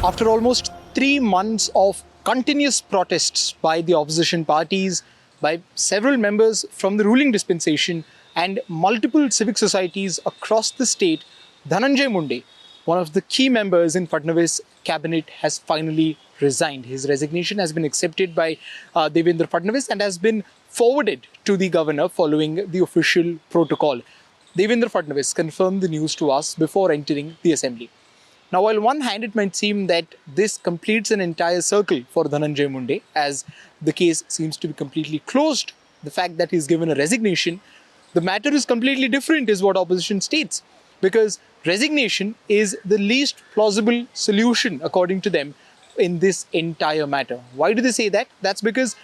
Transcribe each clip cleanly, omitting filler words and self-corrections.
After almost 3 months of continuous protests by the opposition parties, by several members from the ruling dispensation, and multiple civic societies across the state, Dhananjay Munde, one of the key members in Fadnavis' cabinet, has finally resigned. His resignation has been accepted by Devendra Fadnavis and has been forwarded to the governor following the official protocol. Devendra Fadnavis confirmed the news to us before entering the assembly. Now, while on one hand it might seem that this completes an entire circle for Dhananjay Munde, as the case seems to be completely closed, the fact that he's given a resignation, the matter is completely different, is what opposition states. Because resignation is the least plausible solution, according to them, in this entire matter. Why do they say that? That's because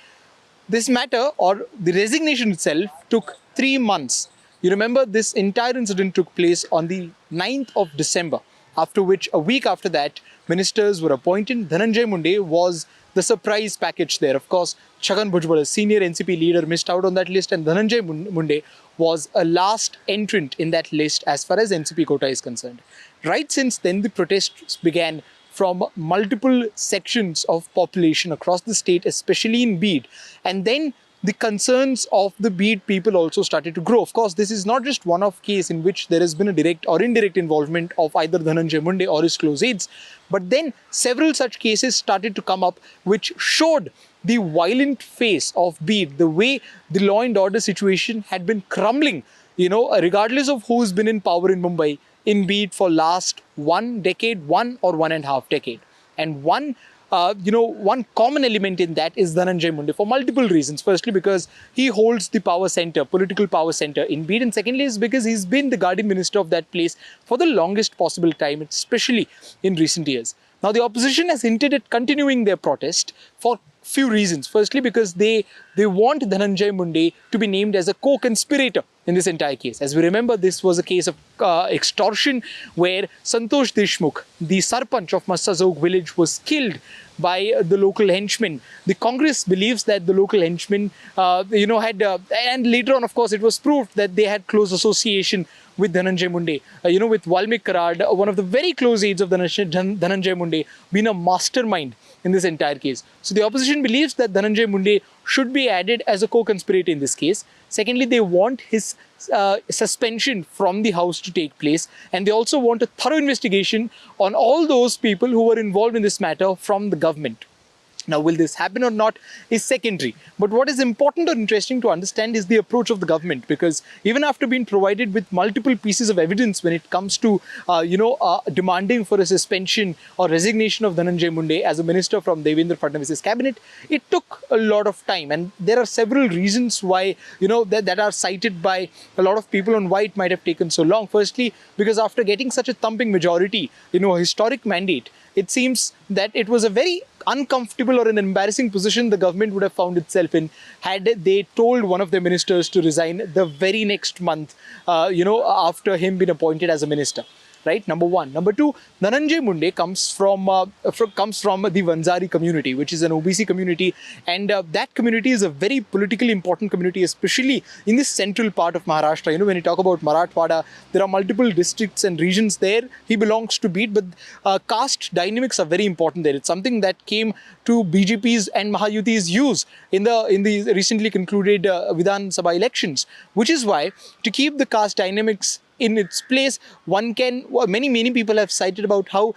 this matter, or the resignation itself, took 3 months. You remember, this entire incident took place on the 9th of December. After which, a week after that, ministers were appointed. Dhananjay Munde was the surprise package there. Of course, Chhagan Bhujbal, a senior NCP leader, missed out on that list, and Dhananjay Munde was a last entrant in that list as far as NCP quota is concerned. Right since then, the protests began from multiple sections of population across the state, especially in Bid. And then the concerns of the Bid people also started to grow. Of course, this is not just one-off case in which there has been a direct or indirect involvement of either Dhananjay Munde or his close aides, but then several such cases started to come up which showed the violent face of Bid, the way the law and order situation had been crumbling, regardless of who's been in power in Mumbai, in Bid for last 1 decade, 1.5 decade. And one common element in that is Dhananjay Munde for multiple reasons. Firstly, because he holds the power center, political power center in Bid, and secondly is because he's been the guardian minister of that place for the longest possible time, especially in recent years. Now, the opposition has hinted at continuing their protest for few reasons. Firstly, because they want Dhananjay Munde to be named as a co-conspirator in this entire case. As we remember, this was a case of extortion where Santosh Deshmukh, the Sarpanch of Massazog village, was killed by the local henchmen. The Congress believes that the local henchmen, and later on, of course, it was proved that they had close association with Dhananjay Munde, with Walmik Karad, one of the very close aides of Dhananjay Munde, being a mastermind in this entire case. So the opposition believes that Dhananjay Munde should be added as a co-conspirator in this case. Secondly, they want his suspension from the house to take place, and they also want a thorough investigation on all those people who were involved in this matter from the government. Now, will this happen or not is secondary. But what is important or interesting to understand is the approach of the government, because even after being provided with multiple pieces of evidence when it comes to, demanding for a suspension or resignation of Dhananjay Munde as a minister from Devendra Fadnavis' cabinet, it took a lot of time. And there are several reasons why, that are cited by a lot of people on why it might have taken so long. Firstly, because after getting such a thumping majority, a historic mandate, it seems that it was a very uncomfortable or an embarrassing position the government would have found itself in had they told one of their ministers to resign the very next month, after him being appointed as a minister. Right, number one. Number two, Dhananjay Munde comes from the Vanzari community, which is an OBC community, and that community is a very politically important community, especially in the central part of Maharashtra. When you talk about Marathwada, there are multiple districts and regions there. He belongs to Bid, but caste dynamics are very important there. It's something that came to BJP's and Mahayuti's use in the recently concluded Vidhan Sabha elections, which is why, to keep the caste dynamics in its place, many people have cited about how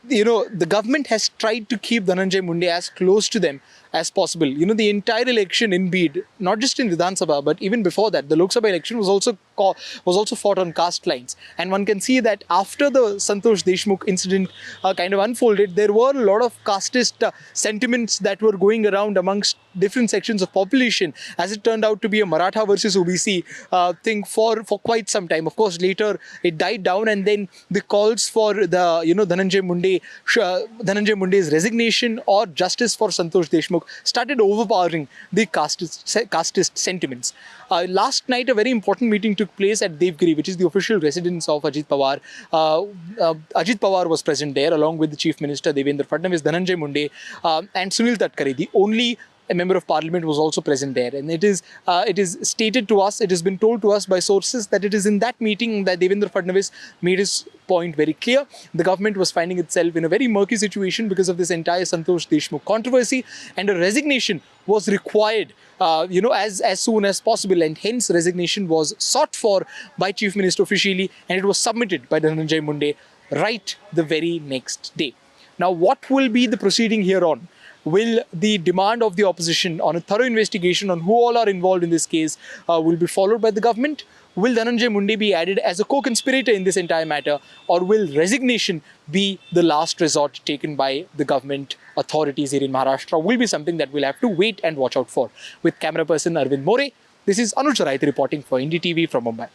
the government has tried to keep Dhananjay Munde as close to them as possible. The entire election in Bid, not just in Vidhan Sabha, but even before that, the Lok Sabha election was also fought on caste lines. And one can see that after the Santosh Deshmukh incident kind of unfolded, there were a lot of casteist sentiments that were going around amongst different sections of population, as it turned out to be a Maratha versus OBC thing for quite some time. Of course, later it died down, and then the calls for the Dhananjay Munde's resignation or justice for Santosh Deshmukh started overpowering the casteist sentiments. Last night, a very important meeting took place at Devgiri, which is the official residence of Ajit Pawar. Ajit Pawar was present there along with the Chief Minister Devendra Fadnavis, Dhananjay Munde, and Sunil Tatkare, the only a member of parliament was also present there. And it is stated to us, it has been told to us by sources that it is in that meeting that Devendra Fadnavis made his point very clear. The government was finding itself in a very murky situation because of this entire Santosh Deshmukh controversy, and a resignation was required as soon as possible, and hence resignation was sought for by Chief Minister officially, and it was submitted by Dhananjay Munde right the very next day. Now, what will be the proceeding here on? Will the demand of the opposition on a thorough investigation on who all are involved in this case will be followed by the government? Will Dhananjay Munde be added as a co-conspirator in this entire matter, or will resignation be the last resort taken by the government authorities here in Maharashtra? Will be something that we'll have to wait and watch out for. With camera person Arvind More, this is Anuj Raith reporting for NDTV from Mumbai.